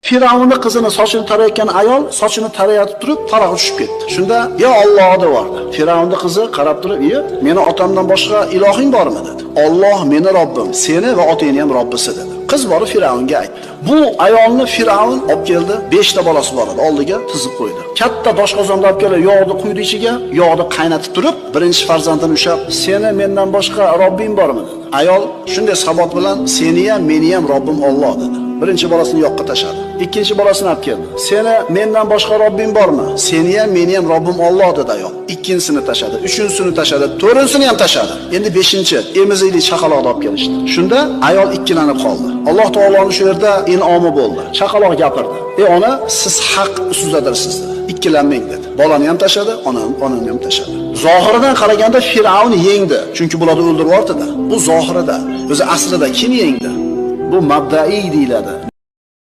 Firavunning qizini sochini tarayotgan ayol sochini tarayatib turib taloq tushib ketdi. Shunda "Ya Alloh" devordi. Firavunning qizi qarab turib, "Ye, meni otamdan boshqa ilohing bormi?" dedi. "Alloh meni Robbim, seni va otangni ham Robbisi" dedi. Qiz borib Firavunga aytdi. Bu ayolni Firavun olib keldi, 5 ta bolasi bor edi, oldiga tizib qo'ydi. Katta doshqozonda olib kelib, yog'ni quydi ichiga, yog'ni qaynatib turib, birinchi farzandini ushlab, "Seni mendan boshqa Robbing bormi?" dedi. Ayol shunday sabot bilan, "Seni ham, meni ham Robbim Alloh" dedi. Birinchi bolasini yoqqa tashladi. Ikkinchi bolasini olib keldi. "Seni mendan boshqa Robbing bormi?" "Seni ham, meni ham Robbim Alloh" dedi ayol. Ikkinchisini tashladi, uchinchisini tashladi, to'rtinchisini ham tashladi. Endi 5-chi emizikli chaqaloqni olib kelishdi. Shunda ayol ikkilanib qoldi. Alloh taoloning shu yerda in'omi bo'ldi. Chaqaloq gapirdi. "Ona, siz haq ustidadirsiz" dedi. "Ikkilanmang" dedi. Bolani ham tashladi, onani ham tashladi. Zohiridan qaraganda Firavun yengdi, chunki bularni o'ldirib yubordi-da. Bu zohirida, o'zi aslida kim yengdi? Bu mabda'iy deyiladi.